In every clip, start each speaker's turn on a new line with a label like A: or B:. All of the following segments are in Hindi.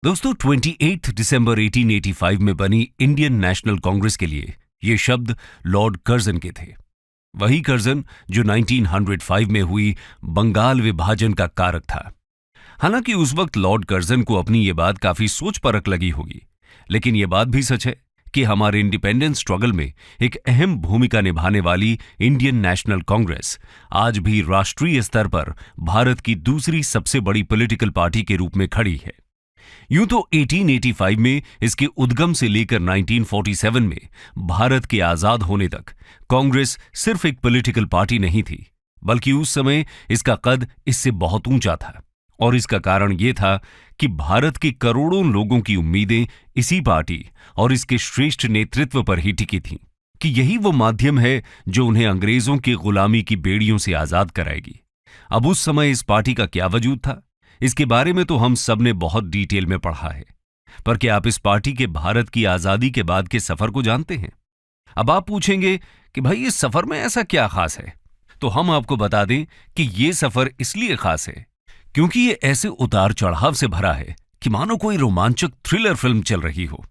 A: दोस्तों 28 दिसंबर 1885 में बनी इंडियन नेशनल कांग्रेस के लिए ये शब्द लॉर्ड कर्जन के थे। वही कर्जन जो 1905 में हुई बंगाल विभाजन का कारक था। हालांकि उस वक्त लॉर्ड कर्जन को अपनी ये बात काफी सोच परख लगी होगी, लेकिन ये बात भी सच है कि हमारे इंडिपेंडेंस स्ट्रगल में एक अहम भूमिका निभाने वाली इंडियन नेशनल कांग्रेस आज भी राष्ट्रीय स्तर पर भारत की दूसरी सबसे बड़ी पॉलिटिकल पार्टी के रूप में खड़ी है। यूं तो 1885 में इसके उद्गम से लेकर 1947 में भारत के आजाद होने तक कांग्रेस सिर्फ एक पॉलिटिकल पार्टी नहीं थी, बल्कि उस समय इसका कद इससे बहुत ऊंचा था। और इसका कारण यह था कि भारत के करोड़ों लोगों की उम्मीदें इसी पार्टी और इसके श्रेष्ठ नेतृत्व पर ही टिकी थीं कि यही वो माध्यम है जो उन्हें अंग्रेजों की गुलामी की बेड़ियों से आजाद कराएगी। अब उस समय इस पार्टी का क्या वजूद था, इसके बारे में तो हम सब ने बहुत डिटेल में पढ़ा है, पर क्या आप इस पार्टी के भारत की आजादी के बाद के सफर को जानते हैं? अब आप पूछेंगे कि भाई इस सफर में ऐसा क्या खास है, तो हम आपको बता दें कि ये सफर इसलिए खास है क्योंकि ये ऐसे उतार चढ़ाव से भरा है कि मानो कोई रोमांचक थ्रिलर फिल्म चल रही हो।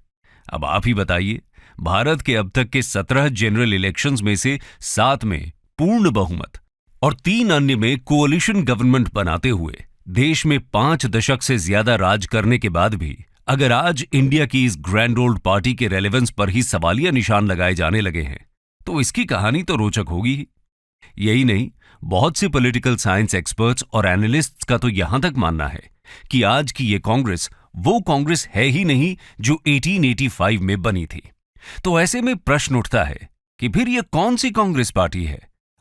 A: अब आप ही बताइए, भारत के अब तक के 17 जनरल इलेक्शंस में से 7 में पूर्ण बहुमत और 3 अन्य में कोalition गवर्नमेंट बनाते हुए देश में 5 दशक से ज्यादा राज करने के बाद भी अगर आज इंडिया की इस ग्रैंड ओल्ड पार्टी के रेलेवेंस पर ही सवालिया निशान लगाए जाने लगे हैं, तो इसकी कहानी तो रोचक होगी ही। यही नहीं, बहुत से पॉलिटिकल साइंस एक्सपर्ट्स और एनालिस्ट्स का तो यहां तक मानना है कि आज की ये कांग्रेस वो कांग्रेस है ही नहीं जो 1885 में बनी थी। तो ऐसे में प्रश्न उठता है कि फिर ये कौन सी कांग्रेस पार्टी है,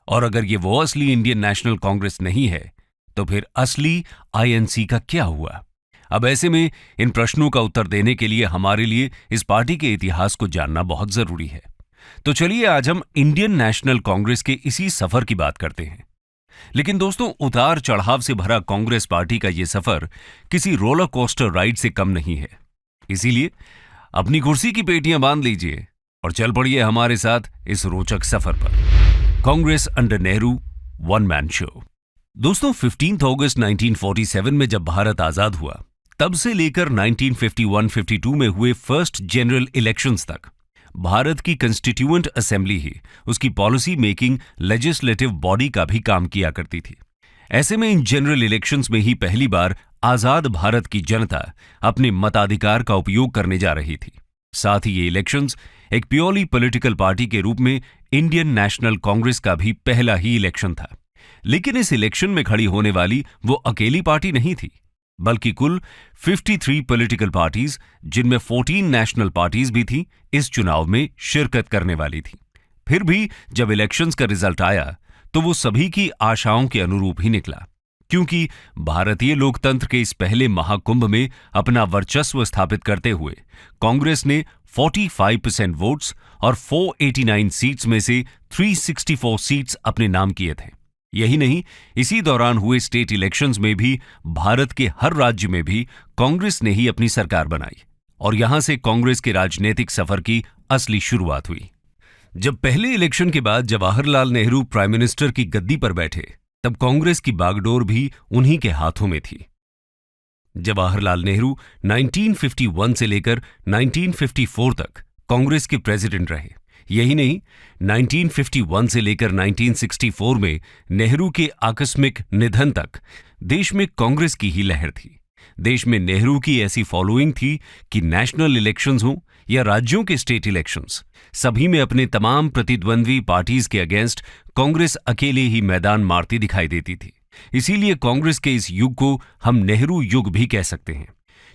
A: और अगर ये वो असली इंडियन नेशनल कांग्रेस नहीं है तो फिर असली आईएनसी का क्या हुआ? अब ऐसे में इन प्रश्नों का उत्तर देने के लिए हमारे लिए इस पार्टी के इतिहास को जानना बहुत जरूरी है। तो चलिए आज हम इंडियन नेशनल कांग्रेस के इसी सफर की बात करते हैं। लेकिन दोस्तों, उतार चढ़ाव से भरा कांग्रेस पार्टी का यह सफर किसी रोलर कोस्टर राइड से कम नहीं है। इसीलिए अपनी कुर्सी की पेटियां बांध लीजिए और चल पड़िए हमारे साथ इस रोचक सफर पर। Congress under Nehru, one man show. दोस्तों, 15 अगस्त 1947 में जब भारत आजाद हुआ, तब से लेकर 1951-52 में हुए फर्स्ट जनरल इलेक्शंस तक भारत की कंस्टिट्यूएंट असेंबली ही उसकी पॉलिसी मेकिंग लेजिस्लेटिव बॉडी का भी काम किया करती थी। ऐसे में इन जनरल इलेक्शंस में ही पहली बार आजाद भारत की जनता अपने मताधिकार का उपयोग करने जा रही थी। साथ ही ये इलेक्शंस एक प्योरली पॉलिटिकल पार्टी के रूप में इंडियन नेशनल कांग्रेस का भी पहला ही इलेक्शन था। लेकिन इस इलेक्शन में खड़ी होने वाली वो अकेली पार्टी नहीं थी, बल्कि कुल 53 पॉलिटिकल पार्टीज, जिनमें 14 नेशनल पार्टीज भी थी, इस चुनाव में शिरकत करने वाली थी। फिर भी जब इलेक्शंस का रिजल्ट आया तो वो सभी की आशाओं के अनुरूप ही निकला, क्योंकि भारतीय लोकतंत्र के इस पहले महाकुंभ में अपना वर्चस्व स्थापित करते हुए कांग्रेस ने 45% वोट्स और 489 सीट्स में से 364 सीट्स अपने नाम किए थे। यही नहीं, इसी दौरान हुए स्टेट इलेक्शंस में भी भारत के हर राज्य में भी कांग्रेस ने ही अपनी सरकार बनाई और यहां से कांग्रेस के राजनीतिक सफर की असली शुरुआत हुई। जब पहले इलेक्शन के बाद जवाहरलाल नेहरू प्राइम मिनिस्टर की गद्दी पर बैठे, तब कांग्रेस की बागडोर भी उन्हीं के हाथों में थी। जवाहरलाल नेहरू 1951 से लेकर 1954 तक कांग्रेस के प्रेसिडेंट रहे। यही नहीं, 1951 से लेकर 1964 में नेहरू के आकस्मिक निधन तक देश में कांग्रेस की ही लहर थी। देश में नेहरू की ऐसी फॉलोइंग थी कि नेशनल इलेक्शंस हों या राज्यों के स्टेट इलेक्शंस, सभी में अपने तमाम प्रतिद्वंद्वी पार्टीज के अगेंस्ट कांग्रेस अकेले ही मैदान मारती दिखाई देती थी। इसीलिए कांग्रेस के इस युग को हम नेहरू युग भी कह सकते हैं,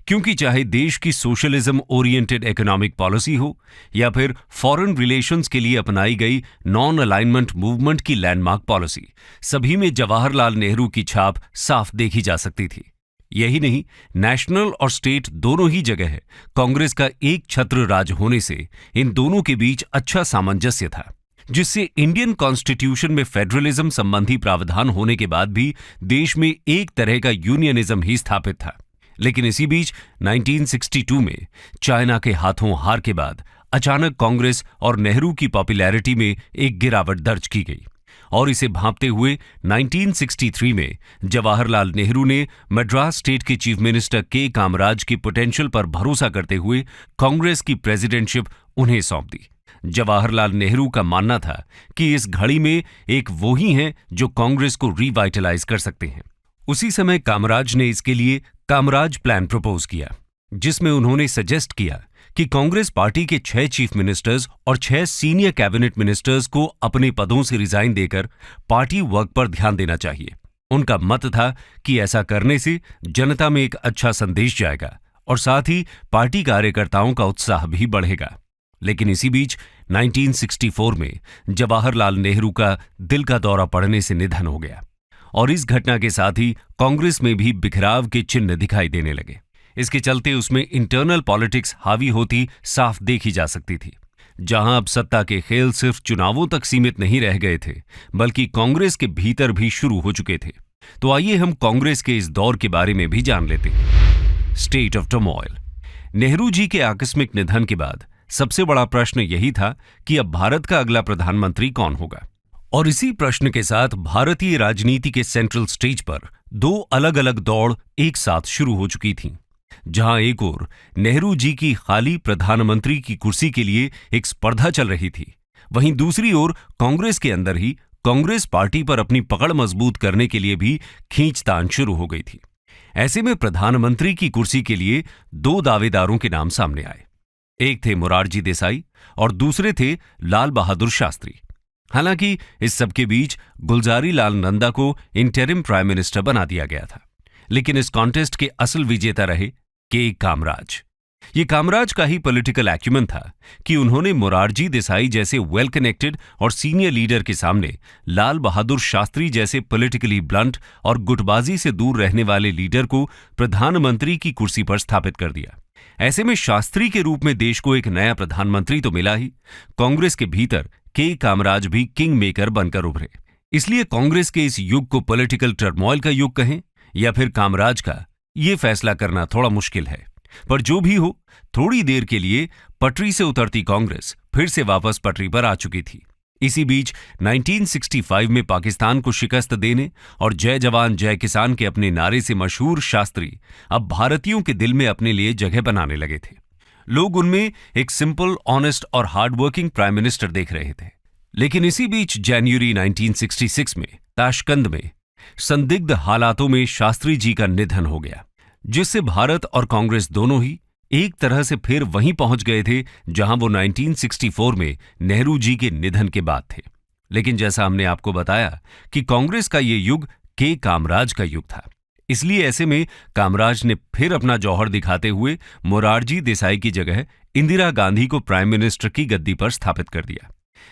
A: क्योंकि चाहे देश की सोशलिज्म ओरिएंटेड इकोनॉमिक पॉलिसी हो या फिर फॉरेन रिलेशंस के लिए अपनाई गई नॉन अलाइनमेंट मूवमेंट की लैंडमार्क पॉलिसी, सभी में जवाहरलाल नेहरू की छाप साफ देखी जा सकती थी। यही नहीं, नेशनल और स्टेट दोनों ही जगह कांग्रेस का एक छत्र राज होने से इन दोनों के बीच अच्छा सामंजस्य था, जिससे इंडियन कॉन्स्टिट्यूशन में फेडरलिज्म संबंधी प्रावधान होने के बाद भी देश में एक तरह का यूनियनिज्म ही स्थापित था। लेकिन इसी बीच 1962 में चाइना के हाथों हार के बाद अचानक कांग्रेस और नेहरू की पॉपुलैरिटी में एक गिरावट दर्ज की गई और इसे भांपते हुए 1963 में जवाहरलाल नेहरू ने मद्रास स्टेट के चीफ मिनिस्टर के कामराज की पोटेंशियल पर भरोसा करते हुए कांग्रेस की प्रेसिडेंटशिप उन्हें सौंप दी। जवाहरलाल नेहरू का मानना था कि इस घड़ी में एक वो ही हैं जो कांग्रेस को रिवाइटलाइज कर सकते हैं। उसी समय कामराज ने इसके लिए कामराज प्लान प्रपोज किया, जिसमें उन्होंने सजेस्ट किया कि कांग्रेस पार्टी के 6 चीफ मिनिस्टर्स और 6 सीनियर कैबिनेट मिनिस्टर्स को अपने पदों से रिजाइन देकर पार्टी वर्क पर ध्यान देना चाहिए। उनका मत था कि ऐसा करने से जनता में एक अच्छा संदेश जाएगा और साथ ही पार्टी कार्यकर्ताओं का उत्साह भी बढ़ेगा। लेकिन इसी बीच 1964 में जवाहरलाल नेहरू का दिल का दौरा पड़ने से निधन हो गया और इस घटना के साथ ही कांग्रेस में भी बिखराव के चिन्ह दिखाई देने लगे। इसके चलते उसमें इंटरनल पॉलिटिक्स हावी होती साफ देखी जा सकती थी। जहां अब सत्ता के खेल सिर्फ चुनावों तक सीमित नहीं रह गए थे, बल्कि कांग्रेस के भीतर भी शुरू हो चुके थे। तो आइए हम कांग्रेस के इस दौर के बारे में भी जान लेते हैं। State of turmoil. Nehru ji के आकस्मिक निधन के बाद सबसे बड़ा प्रश्न यही था कि अब भारत का अगला प्रधानमंत्री कौन होगा। और इसी प्रश्न के साथ भारतीय राजनीति के सेंट्रल स्टेज पर 2 अलग-अलग दौड़ एक साथ शुरू हो चुकी थीं। जहां एक ओर नेहरू जी की खाली प्रधानमंत्री की कुर्सी के लिए एक स्पर्धा चल रही थी, वहीं दूसरी ओर कांग्रेस के अंदर ही कांग्रेस पार्टी पर अपनी पकड़ मजबूत करने के लिए भी खींचतान शुरू हो गई थी। ऐसे में प्रधानमंत्री की कुर्सी के लिए 2 दावेदारों के नाम सामने आए। एक थे मोरारजी देसाई और दूसरे थे लाल बहादुर शास्त्री। हालांकि इस सबके बीच गुलजारी लाल नंदा को इंटरिम प्राइम मिनिस्टर बना दिया गया था, लेकिन इस कॉन्टेस्ट के असल विजेता रहे के कामराज। ये कामराज का ही पॉलिटिकल एक्यूमेन था कि उन्होंने मोरारजी देसाई जैसे वेल कनेक्टेड और सीनियर लीडर के सामने लाल बहादुर शास्त्री जैसे पॉलिटिकली ब्लंट और गुटबाजी से दूर रहने वाले लीडर को प्रधानमंत्री की कुर्सी पर स्थापित कर दिया। ऐसे में शास्त्री के रूप में देश को एक नया प्रधानमंत्री तो मिला ही, कांग्रेस के भीतर के कामराज भी किंग मेकर बनकर उभरे। इसलिए कांग्रेस के इस युग को पॉलिटिकल टर्मोइल का युग कहें या फिर कामराज का, ये फैसला करना थोड़ा मुश्किल है। पर जो भी हो, थोड़ी देर के लिए पटरी से उतरती कांग्रेस फिर से वापस पटरी पर आ चुकी थी। इसी बीच 1965 में पाकिस्तान को शिकस्त देने और जय जवान जय किसान के अपने नारे से मशहूर शास्त्री अब भारतीयों के दिल में अपने लिए जगह बनाने लगे थे। लोग उनमें एक सिंपल, ऑनेस्ट और हार्डवर्किंग प्राइम मिनिस्टर देख रहे थे। लेकिन इसी बीच जनवरी 1966 में ताशकंद में संदिग्ध हालातों में शास्त्री जी का निधन हो गया, जिससे भारत और कांग्रेस दोनों ही एक तरह से फिर वहीं पहुंच गए थे जहां वो 1964 में नेहरू जी के निधन के बाद थे। लेकिन जैसा हमने आपको बताया कि कांग्रेस का ये युग के कामराज का युग था, इसलिए ऐसे में कामराज ने फिर अपना जौहर दिखाते हुए मोरारजी देसाई की जगह इंदिरा गांधी को प्राइम मिनिस्टर की गद्दी पर स्थापित कर दिया।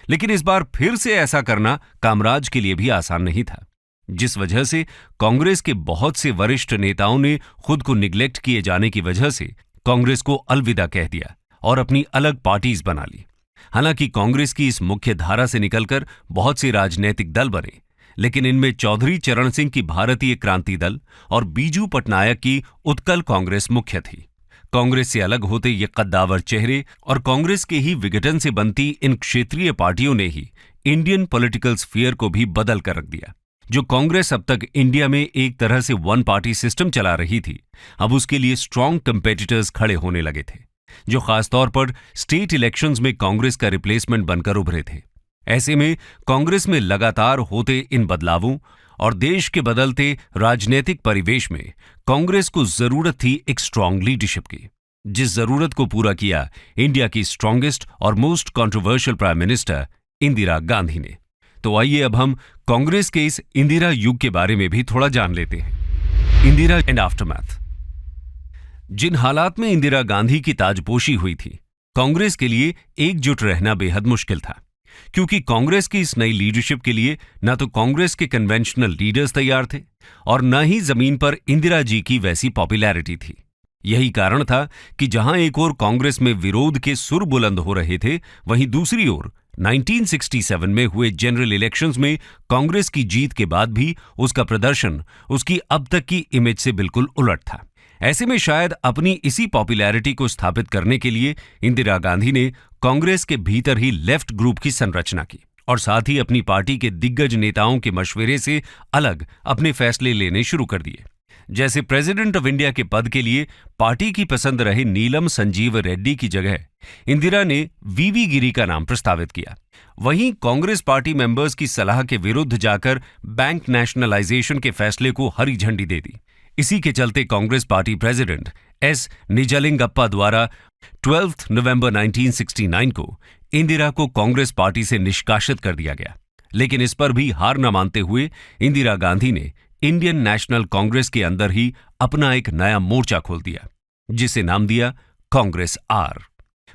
A: लेकिन इस बार फिर से ऐसा करना कामराज के लिए भी आसान नहीं था, जिस वजह से कांग्रेस के बहुत से वरिष्ठ नेताओं ने खुद को निग्लेक्ट किए जाने की वजह से कांग्रेस को अलविदा कह दिया और अपनी अलग पार्टीज बना ली। हालांकि कांग्रेस की इस मुख्य धारा से निकलकर बहुत से राजनीतिक दल बने, लेकिन इनमें चौधरी चरण सिंह की भारतीय क्रांति दल और बीजू पटनायक की उत्कल कांग्रेस मुख्य थी। कांग्रेस से अलग होते ये कद्दावर चेहरे और कांग्रेस के ही विघटन से बनती इन क्षेत्रीय पार्टियों ने ही इंडियन पॉलिटिकल स्फीयर को भी बदल कर रख दिया। जो कांग्रेस अब तक इंडिया में एक तरह से वन पार्टी सिस्टम चला रही थी, अब उसके लिए स्ट्रॉन्ग कंपेटिटर्स खड़े होने लगे थे, जो खासतौर पर स्टेट इलेक्शंस में कांग्रेस का रिप्लेसमेंट बनकर उभरे थे। ऐसे में कांग्रेस में लगातार होते इन बदलावों और देश के बदलते राजनीतिक परिवेश में कांग्रेस को जरूरत थी एक स्ट्रॉन्ग लीडरशिप की, जिस जरूरत को पूरा किया इंडिया की स्ट्रॉन्गेस्ट और most controversial prime minister Indira Gandhi ने। तो आइए अब हम कांग्रेस के इस इंदिरा युग के बारे में भी थोड़ा जान लेते हैं। Indira and aftermath. जिन हालात में इंदिरा गांधी की ताजपोशी हुई थी, कांग्रेस के लिए एकजुट रहना बेहद मुश्किल था, क्योंकि कांग्रेस की इस नई लीडरशिप के लिए न तो कांग्रेस के कन्वेंशनल लीडर्स तैयार थे और न ही जमीन पर इंदिरा जी की वैसी पॉपुलैरिटी थी। यही कारण था कि जहां एक ओर कांग्रेस में विरोध के सुर बुलंद हो रहे थे, वहीं दूसरी ओर 1967 में हुए जनरल इलेक्शंस में कांग्रेस की जीत के बाद भी उसका प्रदर्शन उसकी अब तक की इमेज से बिल्कुल उलट था। ऐसे में शायद अपनी इसी पॉपुलैरिटी को स्थापित करने के लिए इंदिरा गांधी ने कांग्रेस के भीतर ही लेफ्ट ग्रुप की संरचना की और साथ ही अपनी पार्टी के दिग्गज नेताओं के मशवरे से अलग अपने फैसले लेने शुरू कर दिए। जैसे प्रेसिडेंट ऑफ इंडिया के पद के लिए पार्टी की पसंद रहे नीलम संजीव रेड्डी की जगह इंदिरा ने वीवी गिरी का नाम प्रस्तावित किया। वहीं कांग्रेस पार्टी मेंबर्स की सलाह के विरुद्ध जाकर बैंक नेशनलाइजेशन के फैसले को हरी झंडी दे दी। इसी के चलते Congress party president S Nijalingappa द्वारा 12 नवंबर 1969 को इंदिरा को कांग्रेस पार्टी से निष्कासित कर दिया गया। लेकिन इस पर भी हार न मानते हुए इंदिरा गांधी ने इंडियन नेशनल कांग्रेस के अंदर ही अपना एक नया मोर्चा खोल दिया, जिसे नाम दिया कांग्रेस आर।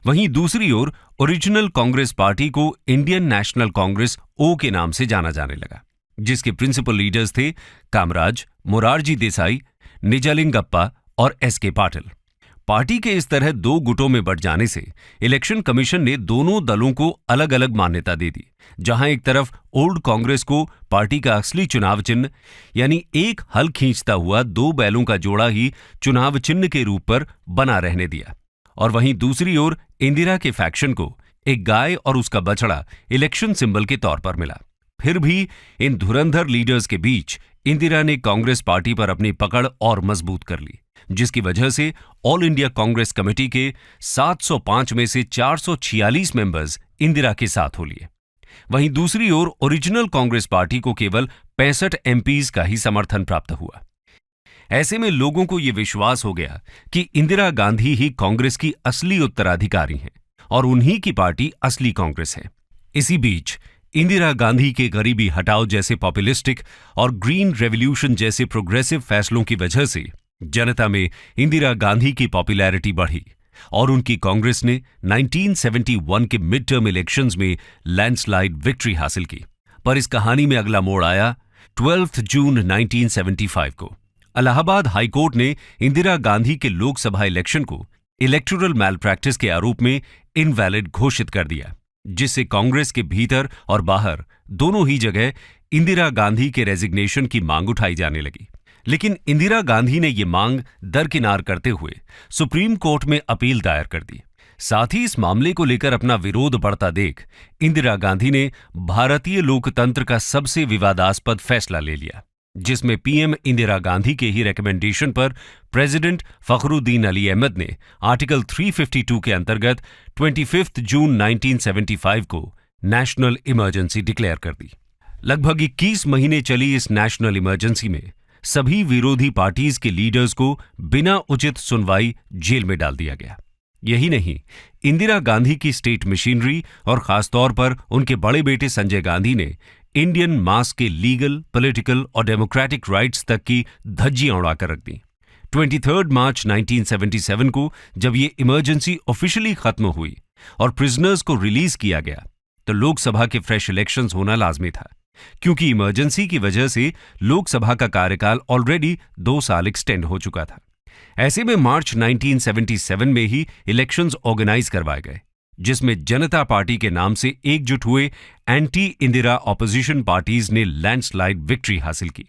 A: वहीं दूसरी ओर ओरिजिनल कांग्रेस पार्टी को इंडियन नेशनल कांग्रेस ओ के नाम से जाना जाने लगा, जिसके प्रिंसिपल लीडर्स थे कामराज, मोरारजी देसाई, निजलिंगप्पा और एस.के. पाटिल। पार्टी के इस तरह दो गुटों में बंट जाने से इलेक्शन कमीशन ने दोनों दलों को अलग अलग मान्यता दे दी। जहां एक तरफ ओल्ड कांग्रेस को पार्टी का असली चुनाव चिन्ह यानी एक हल खींचता हुआ दो बैलों का जोड़ा ही चुनाव चिन्ह के रूप पर बना रहने दिया, और वहीं दूसरी ओर इंदिरा के फैक्शन को एक गाय और उसका बछड़ा इलेक्शन सिंबल के तौर पर मिला। फिर भी इन धुरंधर लीडर्स के बीच इंदिरा ने कांग्रेस पार्टी पर अपनी पकड़ और मजबूत कर ली, जिसकी वजह से ऑल इंडिया कांग्रेस कमेटी के 705 में से 446 मेंबर्स इंदिरा के साथ हो लिए। वहीं दूसरी ओर ओरिजिनल कांग्रेस पार्टी को केवल 65 एमपीज का ही समर्थन प्राप्त हुआ। ऐसे में लोगों को यह विश्वास हो गया कि इंदिरा गांधी ही कांग्रेस की असली उत्तराधिकारी हैं और उन्हीं की पार्टी असली कांग्रेस है। इसी बीच इंदिरा गांधी के गरीबी हटाओ जैसे पॉपुलिस्टिक और ग्रीन रेवोल्यूशन जैसे प्रोग्रेसिव फैसलों की वजह से जनता में इंदिरा गांधी की पॉपुलैरिटी बढ़ी और उनकी कांग्रेस ने 1971 के मिड टर्म इलेक्शंस में लैंडस्लाइड विक्ट्री हासिल की। पर इस कहानी में अगला मोड़ आया 12 जून 1975 को। इलाहाबाद हाईकोर्ट ने इंदिरा गांधी के लोकसभा इलेक्शन को इलेक्टोरल मैलप्रैक्टिस के आरोप में इनवैलिड घोषित कर दिया, जिससे कांग्रेस के भीतर और बाहर दोनों ही जगह इंदिरा गांधी के रेजिग्नेशन की मांग उठाई जाने लगी। लेकिन इंदिरा गांधी ने ये मांग दरकिनार करते हुए सुप्रीम कोर्ट में अपील दायर कर दी। साथ ही इस मामले को लेकर अपना विरोध बढ़ता देख इंदिरा गांधी ने भारतीय लोकतंत्र का सबसे विवादास्पद फैसला ले लिया, जिसमें पीएम इंदिरा गांधी के ही रिकमेंडेशन पर प्रेसिडेंट फखरुद्दीन अली अहमद ने आर्टिकल 352 के अंतर्गत 25 जून 1975 को नेशनल इमरजेंसी डिक्लेयर कर दी। लगभग 21 महीने चली इस नेशनल इमरजेंसी में सभी विरोधी पार्टीज के लीडर्स को बिना उचित सुनवाई जेल में डाल दिया गया। यही नहीं, इंदिरा गांधी की स्टेट मशीनरी और खासतौर पर उनके बड़े बेटे संजय गांधी ने इंडियन मास के लीगल, पॉलिटिकल और डेमोक्रेटिक राइट्स तक की धज्जियां उड़ाकर रख दी। 23 मार्च 1977 को जब ये इमरजेंसी ऑफिशियली खत्म हुई और प्रिजनर्स को रिलीज किया गया, तो लोकसभा के फ्रेश इलेक्शंस होना लाजमी था, क्योंकि इमरजेंसी की वजह से लोकसभा का कार्यकाल ऑलरेडी 2 साल एक्सटेंड हो चुका था। ऐसे में मार्च 1977 में ही इलेक्शंस ऑर्गेनाइज करवाए गए, जिसमें जनता पार्टी के नाम से एकजुट हुए एंटी इंदिरा ऑपोजिशन पार्टीज ने लैंडस्लाइड विक्ट्री हासिल की।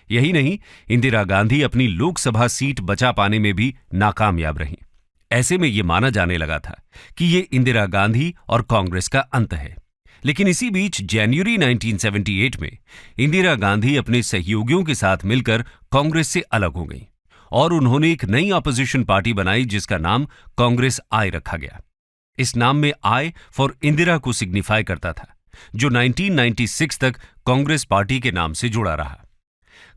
A: यही नहीं, इंदिरा गांधी अपनी लोकसभा सीट बचा पाने में भी नाकामयाब रहीं। ऐसे में यह माना जाने लगा था कि ये इंदिरा गांधी और कांग्रेस का अंत है। लेकिन इसी बीच जनवरी 1978 में इंदिरा गांधी अपने सहयोगियों के साथ मिलकर कांग्रेस से अलग हो गईं और उन्होंने एक नई ऑपोजिशन पार्टी बनाई, जिसका नाम कांग्रेस आई रखा गया। इस नाम में आई फॉर इंदिरा को सिग्निफाई करता था, जो 1996 तक कांग्रेस पार्टी के नाम से जुड़ा रहा।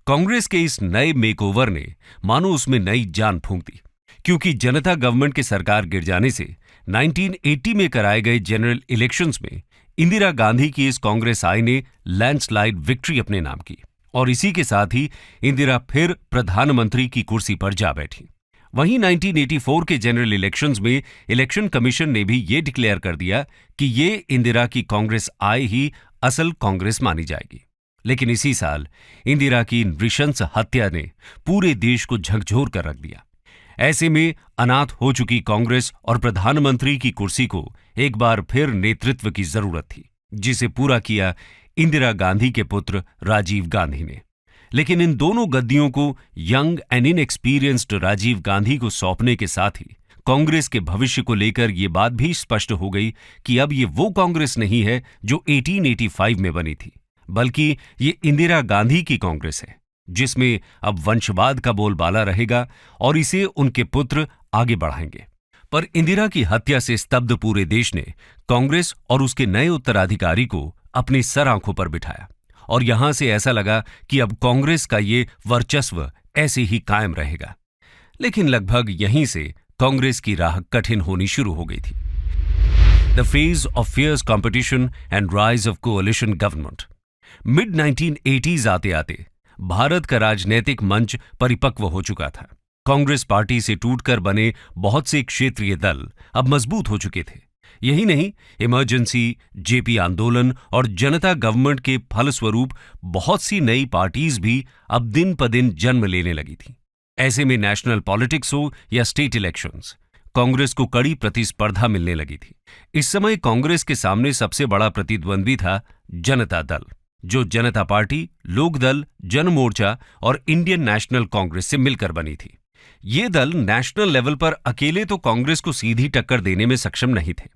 A: कांग्रेस के इस नए मेकओवर ने मानो उसमें नई जान फूंक दी, क्योंकि जनता गवर्नमेंट की सरकार गिर जाने से 1980 में कराए गए जनरल इलेक्शंस में इंदिरा गांधी की इस कांग्रेस आई ने लैंडस्लाइड विक्ट्री अपने नाम की और इसी के साथ ही इंदिरा फिर प्रधानमंत्री की कुर्सी पर जा बैठी। वहीं 1984 के जनरल इलेक्शंस में इलेक्शन कमीशन ने भी ये डिक्लेयर कर दिया कि ये इंदिरा की कांग्रेस आई ही असल कांग्रेस मानी जाएगी। लेकिन इसी साल इंदिरा की नृशंस हत्या ने पूरे देश को झकझोर कर रख दिया। ऐसे में अनाथ हो चुकी कांग्रेस और प्रधानमंत्री की कुर्सी को एक बार फिर नेतृत्व की जरूरत थी, जिसे पूरा किया इंदिरा गांधी के पुत्र राजीव गांधी ने। लेकिन इन दोनों गद्दियों को young and inexperienced Rajiv Gandhi को सौंपने के साथ ही कांग्रेस के भविष्य को लेकर यह बात भी स्पष्ट हो गई कि अब ये वो कांग्रेस नहीं है जो 1885 में बनी थी, बल्कि ये इंदिरा गांधी की कांग्रेस है, जिसमें अब वंशवाद का बोलबाला रहेगा और इसे उनके पुत्र आगे बढ़ाएंगे। पर इंदिरा की हत्या से स्तब्ध पूरे देश ने कांग्रेस और उसके नए उत्तराधिकारी को अपनी सर आंखों पर बिठाया और यहां से ऐसा लगा कि अब कांग्रेस का ये वर्चस्व ऐसे ही कायम रहेगा। लेकिन लगभग यहीं से कांग्रेस की राह कठिन होनी शुरू हो गई थी। The phase of fierce competition and rise of coalition government. Mid 1980s आते आते भारत का राजनीतिक मंच परिपक्व हो चुका था। कांग्रेस पार्टी से टूटकर बने बहुत से क्षेत्रीय दल अब मजबूत हो चुके थे। यही नहीं, इमरजेंसी, जेपी आंदोलन और जनता गवर्नमेंट के फलस्वरूप बहुत सी नई पार्टीज भी अब दिन प दिन जन्म लेने लगी थी। ऐसे में नेशनल पॉलिटिक्स हो या स्टेट इलेक्शंस, कांग्रेस को कड़ी प्रतिस्पर्धा मिलने लगी थी। इस समय कांग्रेस के सामने सबसे बड़ा प्रतिद्वंद्वी था जनता दल, जो जनता पार्टी, लोक दल, जन मोर्चा और इंडियन नेशनल कांग्रेस से मिलकर बनी थी। ये दल नेशनल लेवल पर अकेले तो कांग्रेस को सीधी टक्कर देने में सक्षम नहीं थे,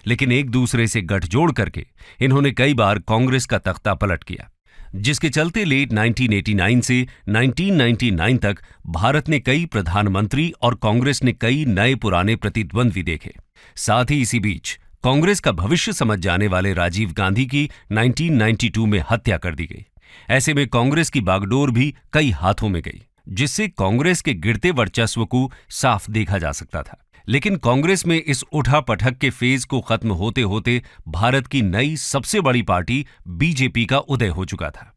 A: लेकिन एक दूसरे से गठजोड़ करके इन्होंने कई बार कांग्रेस का तख्ता पलट किया, जिसके चलते लेट 1989 से 1999 तक भारत ने कई प्रधानमंत्री और कांग्रेस ने कई नए पुराने प्रतिद्वंद्वी देखे। साथ ही इसी बीच कांग्रेस का भविष्य समझ जाने वाले राजीव गांधी की 1992 में हत्या कर दी गई। ऐसे में कांग्रेस की बागडोर भी कई हाथों में गई, जिससे कांग्रेस के गिरते वर्चस्व को साफ देखा जा सकता था। लेकिन कांग्रेस में इस उठापटक के फेज को खत्म होते होते भारत की नई सबसे बड़ी पार्टी बीजेपी का उदय हो चुका था,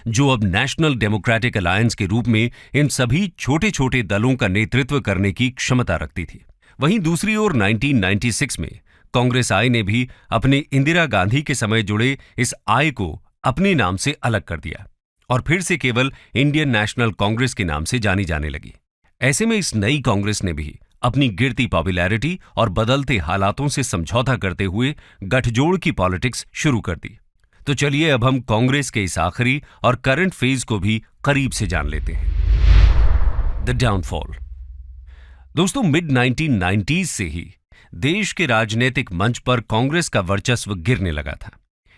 A: जो अब नेशनल डेमोक्रेटिक अलायंस के रूप में इन सभी छोटे छोटे दलों का नेतृत्व करने की क्षमता रखती थी। वहीं दूसरी ओर 1996 में कांग्रेस आई ने भी अपने इंदिरा गांधी के समय जुड़े इस आय को अपने नाम से अलग कर दिया और फिर से केवल इंडियन नेशनल कांग्रेस के नाम से जानी जाने लगी। ऐसे में इस नई कांग्रेस ने भी अपनी गिरती पॉपुलैरिटी और बदलते हालातों से समझौता करते हुए गठजोड़ की पॉलिटिक्स शुरू कर दी। तो चलिए अब हम कांग्रेस के इस आखिरी और करंट फेज को भी करीब से जान लेते हैं। The downfall. दोस्तों, मिड 1990s से ही देश के राजनीतिक मंच पर कांग्रेस का वर्चस्व गिरने लगा था।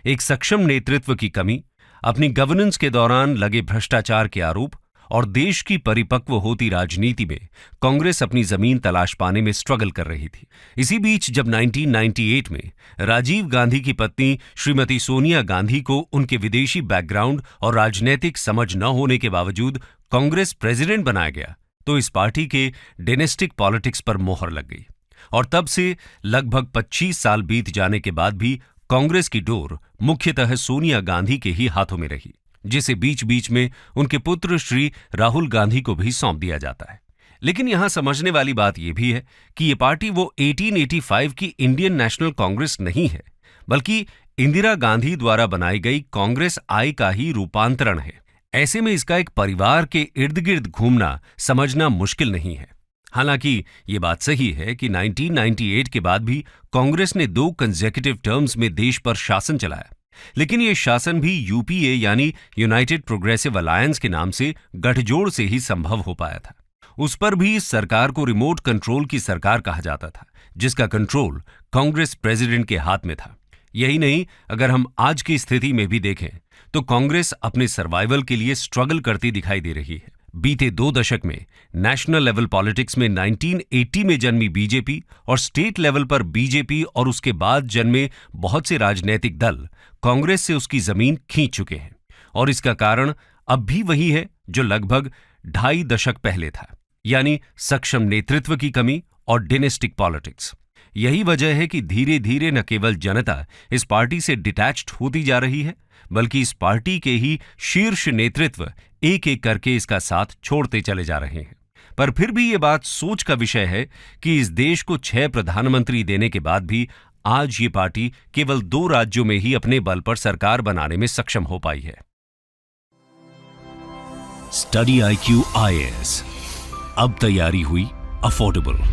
A: एक सक्षम नेतृत्व की कमी, अपनी गवर्नेंस के दौरान लगे भ्रष्टाचार के आरोप और देश की परिपक्व होती राजनीति में कांग्रेस अपनी जमीन तलाश पाने में स्ट्रगल कर रही थी। इसी बीच जब 1998 में राजीव गांधी की पत्नी श्रीमती सोनिया गांधी को उनके विदेशी बैकग्राउंड और राजनीतिक समझ न होने के बावजूद कांग्रेस प्रेसिडेंट बनाया गया, तो इस पार्टी के डायनेस्टिक पॉलिटिक्स पर मोहर लग गई और तब से लगभग 25 साल बीत जाने के बाद भी कांग्रेस की डोर मुख्यतः सोनिया गांधी के ही हाथों में रही, जिसे बीच बीच में उनके पुत्र श्री राहुल गांधी को भी सौंप दिया जाता है। लेकिन यहां समझने वाली बात यह भी है कि ये पार्टी वो 1885 की इंडियन नेशनल कांग्रेस नहीं है, बल्कि इंदिरा गांधी द्वारा बनाई गई कांग्रेस आई का ही रूपांतरण है। ऐसे में इसका एक परिवार के इर्द गिर्द घूमना समझना मुश्किल नहीं है। हालांकि ये बात सही है कि 1998 के बाद भी कांग्रेस ने 2 कंसेक्यूटिव टर्म्स में देश पर शासन चलाया, लेकिन ये शासन भी यूपीए यानी यूनाइटेड प्रोग्रेसिव अलायंस के नाम से गठजोड़ से ही संभव हो पाया था। उस पर भी इस सरकार को रिमोट कंट्रोल की सरकार कहा जाता था, जिसका कंट्रोल कांग्रेस प्रेसिडेंट के हाथ में था। यही नहीं, अगर हम आज की स्थिति में भी देखें तो कांग्रेस अपने सर्वाइवल के लिए स्ट्रगल करती दिखाई दे रही है। बीते 2 दशक में नेशनल लेवल पॉलिटिक्स में 1980 में जन्मी बीजेपी और स्टेट लेवल पर बीजेपी और उसके बाद जन्मे बहुत से राजनीतिक दल कांग्रेस से उसकी जमीन खींच चुके हैं, और इसका कारण अब भी वही है जो लगभग 2.5 दशक पहले था, यानी सक्षम नेतृत्व की कमी और डायनेस्टिक पॉलिटिक्स। यही वजह है कि धीरे धीरे न केवल जनता इस पार्टी से डिटैच्ड होती जा रही है, बल्कि इस पार्टी के ही शीर्ष नेतृत्व एक एक करके इसका साथ छोड़ते चले जा रहे हैं। पर फिर भी ये बात सोच का विषय है कि इस देश को 6 प्रधानमंत्री देने के बाद भी आज ये पार्टी केवल 2 राज्यों में ही अपने बल पर सरकार बनाने में सक्षम हो पाई है। स्टडी IQ IAS, अब तैयारी हुई अफोर्डेबल।